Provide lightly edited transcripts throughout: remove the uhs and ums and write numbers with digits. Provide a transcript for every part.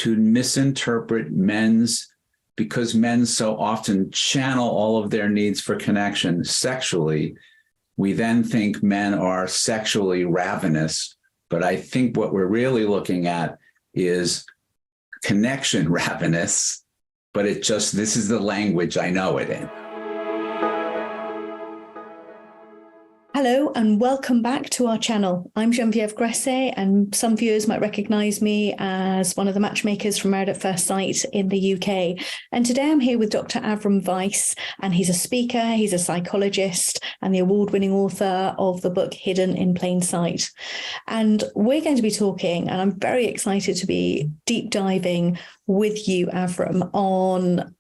to misinterpret because men so often channel all of their needs for connection sexually. We then think men are sexually ravenous, but I think what we're really looking at is connection ravenous, but this is the language I know it in. Hello and welcome back to our channel. I'm Genevieve Gresset, and some viewers might recognise me as one of the matchmakers from Married at First Sight in the UK. And today I'm here with Dr. Avrum Weiss, and he's a speaker, he's a psychologist, and the award-winning author of the book Hidden in Plain Sight. And we're going to be talking, and I'm very excited to be deep diving with you, Avrum, on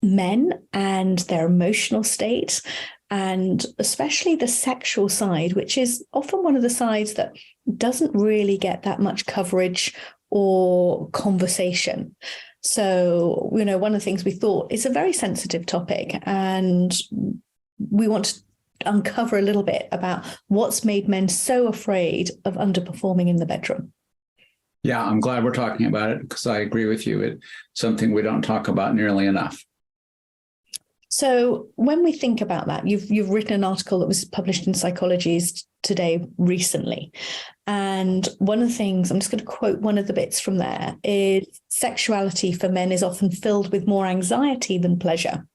men and their emotional state, and especially the sexual side, which is often one of the sides that doesn't really get that much coverage or conversation. So, one of the things we thought is a very sensitive topic, and we want to uncover a little bit about what's made men so afraid of underperforming in the bedroom. Yeah, I'm glad we're talking about it because I agree with you. It's something we don't talk about nearly enough. So when we think about that, you've written an article that was published in Psychology Today recently. And one of the things, I'm just going to quote one of the bits from there, is sexuality for men is often filled with more anxiety than pleasure,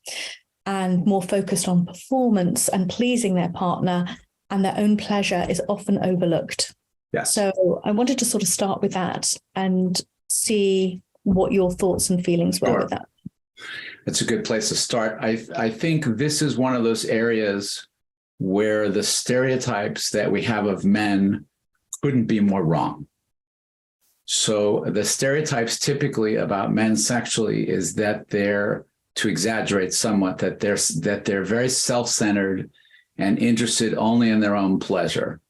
and more focused on performance and pleasing their partner, and their own pleasure is often overlooked. Yes. So I wanted to sort of start with that and see what your thoughts and feelings were with that. It's a good place to start. I think this is one of those areas where the stereotypes that we have of men couldn't be more wrong. So the stereotypes typically about men sexually is that they're, to exaggerate somewhat, that they're very self-centered and interested only in their own pleasure.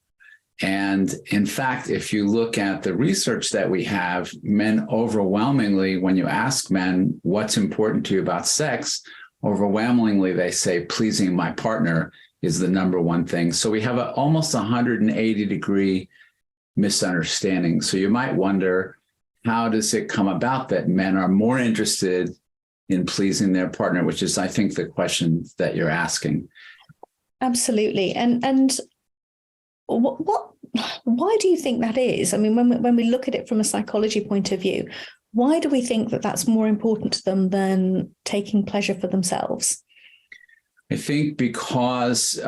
And in fact, if you look at the research that we have, men overwhelmingly, when you ask men what's important to you about sex, overwhelmingly they say pleasing my partner is the number one thing. So we have almost 180-degree misunderstanding. So you might wonder, how does it come about that men are more interested in pleasing their partner, which is, I think, the question that you're asking. Absolutely. And why do you think that is? I mean, when we look at it from a psychology point of view, why do we think that that's more important to them than taking pleasure for themselves? I think because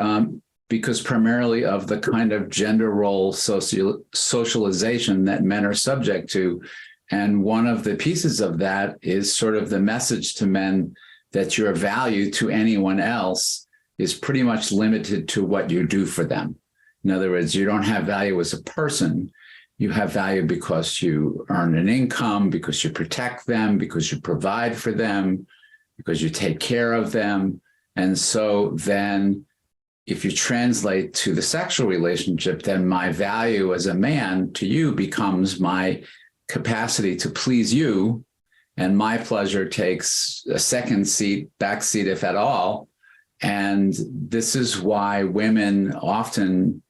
primarily of the kind of gender role socialization that men are subject to. And one of the pieces of that is sort of the message to men that your value to anyone else is pretty much limited to what you do for them. In other words, you don't have value as a person. You have value because you earn an income, because you protect them, because you provide for them, because you take care of them. And so then if you translate to the sexual relationship, then my value as a man to you becomes my capacity to please you, and my pleasure takes a second seat, back seat, if at all. And this is why women often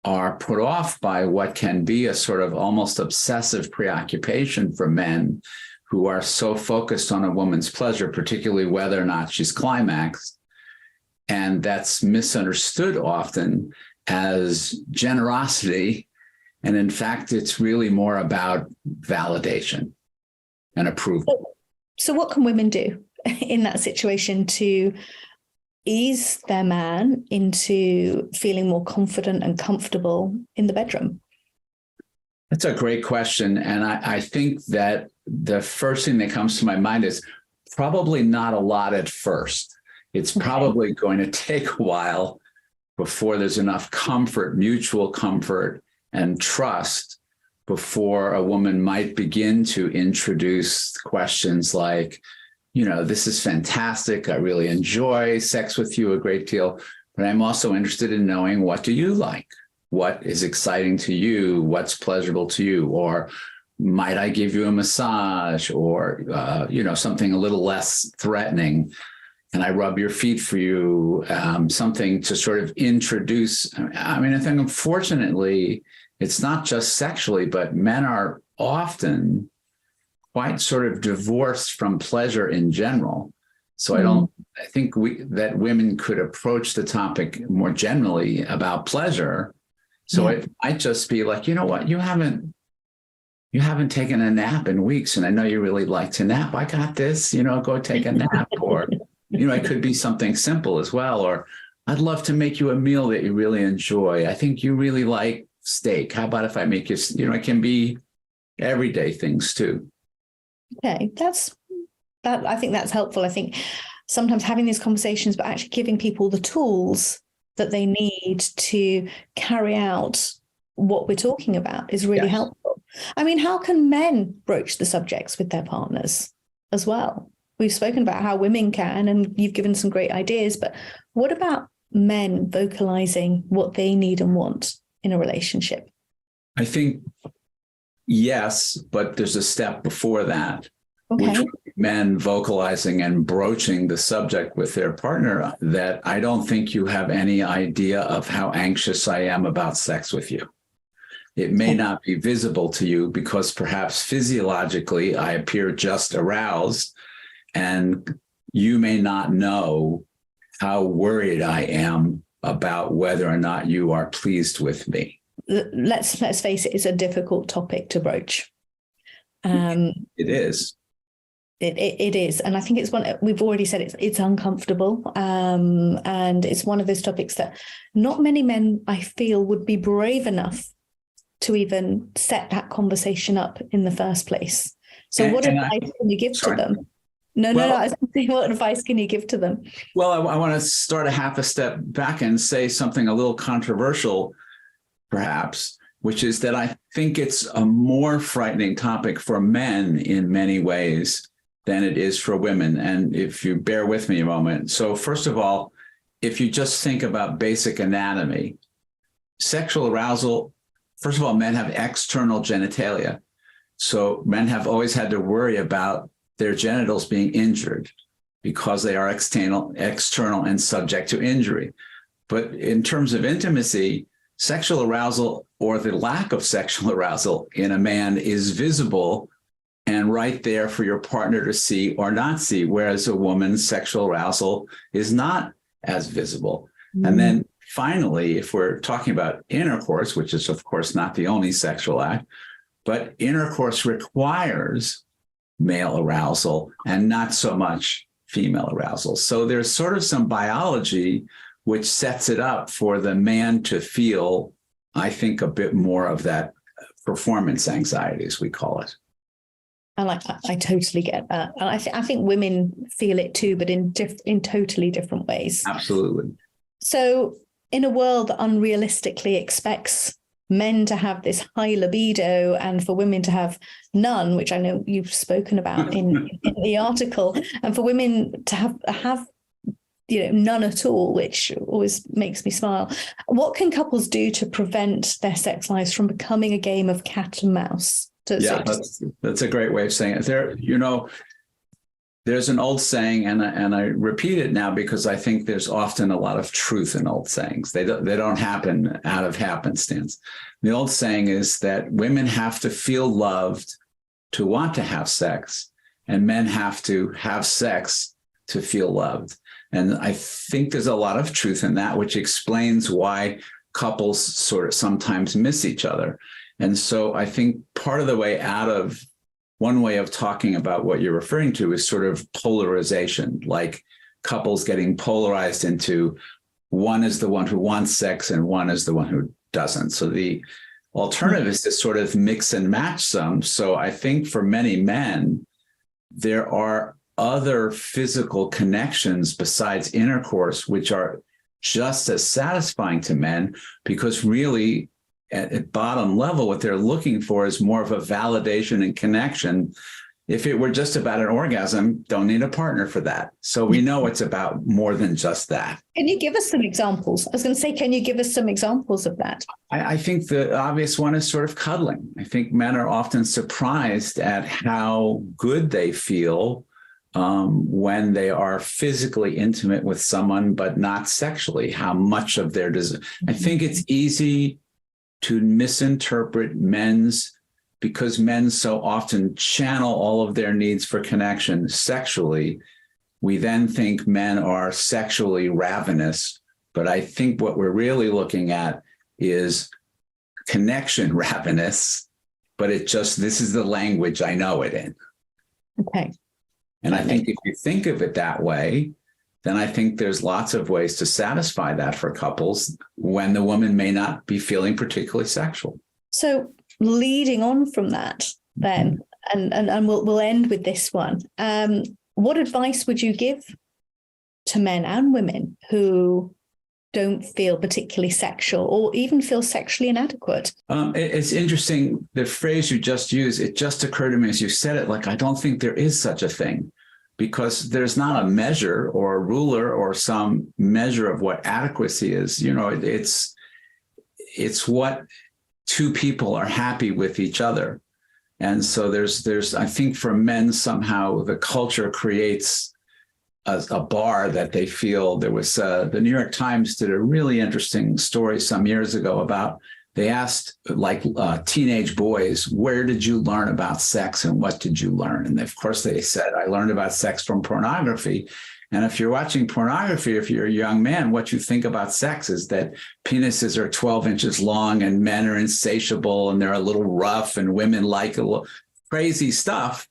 are put off by what can be a sort of almost obsessive preoccupation for men who are so focused on a woman's pleasure, particularly whether or not she's climaxed. And that's misunderstood often as generosity. And in fact, it's really more about validation and approval. So what can women do in that situation to ease their man into feeling more confident and comfortable in the bedroom? That's a great question. And I think that the first thing that comes to my mind is probably not a lot at first. It's probably going to take a while before there's enough comfort, mutual comfort and trust before a woman might begin to introduce questions like, this is fantastic. I really enjoy sex with you a great deal, but I'm also interested in knowing, what do you like? What is exciting to you? What's pleasurable to you? Or might I give you a massage? Or, something a little less threatening. Can I rub your feet for you? Something to sort of introduce. I think unfortunately, it's not just sexually, but men are often quite sort of divorced from pleasure in general. So I think that women could approach the topic more generally about pleasure. So it might just be like, you know what, you haven't taken a nap in weeks, and I know you really like to nap. I got this, go take a nap. Or, it could be something simple as well. Or I'd love to make you a meal that you really enjoy. I think you really like steak. How about if I make you, it can be everyday things too. Okay, I think that's helpful. I think sometimes having these conversations, but actually giving people the tools that they need to carry out what we're talking about is really helpful. I mean, how can men broach the subjects with their partners as well? We've spoken about how women can, and you've given some great ideas, but what about men vocalizing what they need and want in a relationship? I think yes, but there's a step before that, which would be men vocalizing and broaching the subject with their partner, that I don't think you have any idea of how anxious I am about sex with you. It may not be visible to you because perhaps physiologically I appear just aroused, and you may not know how worried I am about whether or not you are pleased with me. Let's face it, it's a difficult topic to broach. It is. It is. And I think it's one, we've already said it's uncomfortable. And it's one of those topics that not many men, I feel, would be brave enough to even set that conversation up in the first place. So what advice can you give to them? No. I was going to say, what advice can you give to them? Well, I want to start a half a step back and say something a little controversial, perhaps, which is that I think it's a more frightening topic for men in many ways than it is for women. And if you bear with me a moment. So first of all, if you just think about basic anatomy, sexual arousal, first of all, men have external genitalia. So men have always had to worry about their genitals being injured because they are external and subject to injury. But in terms of intimacy, sexual arousal or the lack of sexual arousal in a man is visible and right there for your partner to see or not see, whereas a woman's sexual arousal is not as visible. And then finally, if we're talking about intercourse, which is, of course, not the only sexual act, but intercourse requires male arousal and not so much female arousal. So there's sort of some biology which sets it up for the man to feel, I think, a bit more of that performance anxiety, as we call it. And I totally get that. And I think women feel it too, but in totally different ways. Absolutely. So in a world that unrealistically expects men to have this high libido and for women to have none, which I know you've spoken about in the article, and for women to have none at all, which always makes me smile. What can couples do to prevent their sex lives from becoming a game of cat and mouse? That's a great way of saying it. There's an old saying, and I repeat it now because I think there's often a lot of truth in old sayings. They don't happen out of happenstance. The old saying is that women have to feel loved to want to have sex, and men have to have sex to feel loved. And I think there's a lot of truth in that, which explains why couples sort of sometimes miss each other. And so I think part of the way out of one way of talking about what you're referring to is sort of polarization, like couples getting polarized into one is the one who wants sex and one is the one who doesn't. So the alternative is to sort of mix and match some. So I think for many men, there are other physical connections besides intercourse, which are just as satisfying to men, because really at bottom level, what they're looking for is more of a validation and connection. If it were just about an orgasm, don't need a partner for that. So we know it's about more than just that. Can you give us some examples? I was going to say, can you give us some examples of that? I think the obvious one is sort of cuddling. I think men are often surprised at how good they feel when they are physically intimate with someone, but not sexually, how much of their desire. I think it's easy to misinterpret men's because men so often channel all of their needs for connection sexually, we then think men are sexually ravenous. But I think what we're really looking at is connection ravenous, but this is the language I know it in. Okay. And I think if you think of it that way, then I think there's lots of ways to satisfy that for couples when the woman may not be feeling particularly sexual. So leading on from that, then, and we'll end with this one. What advice would you give to men and women who don't feel particularly sexual or even feel sexually inadequate? It's interesting. The phrase you just used, it just occurred to me as you said it, like, I don't think there is such a thing, because there's not a measure or a ruler or some measure of what adequacy is. You know, it's what two people are happy with each other. And so there's, I think for men, somehow the culture creates a bar that they feel. There was the New York Times did a really interesting story some years ago about, they asked teenage boys, where did you learn about sex and what did you learn? And of course they said, I learned about sex from pornography. And if you're watching pornography, if you're a young man, what you think about sex is that penises are 12 inches long and men are insatiable and they're a little rough and women like a little crazy stuff.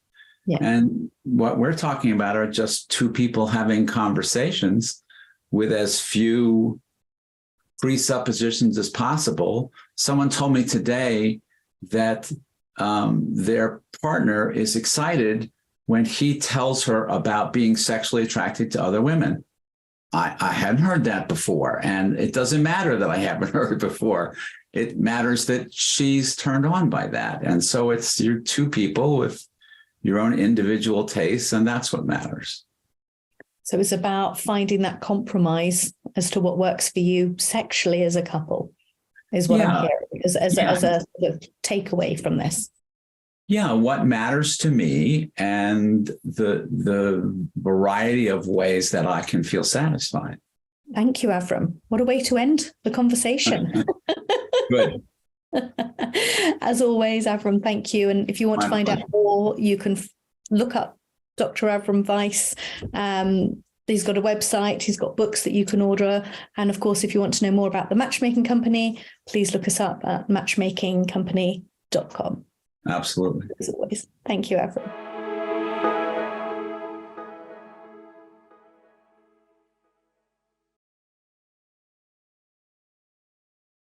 Yeah. And what we're talking about are just two people having conversations with as few presuppositions as possible. Someone told me today that their partner is excited when he tells her about being sexually attracted to other women. I hadn't heard that before. And it doesn't matter that I haven't heard it before. It matters that she's turned on by that. And so it's you're two people with your own individual tastes, and that's what matters. So it's about finding that compromise as to what works for you sexually as a couple, is what I'm hearing as a sort of takeaway from this. Yeah, what matters to me and the variety of ways that I can feel satisfied. Thank you, Avrum. What a way to end the conversation. Good. As always, Avrum, thank you. And if you want to find out more, you can look up Dr. Avrum Weiss. He's got a website, he's got books that you can order. And of course, if you want to know more about the Matchmaking Company, please look us up at matchmakingcompany.com. Absolutely. As always. Thank you, Avrum.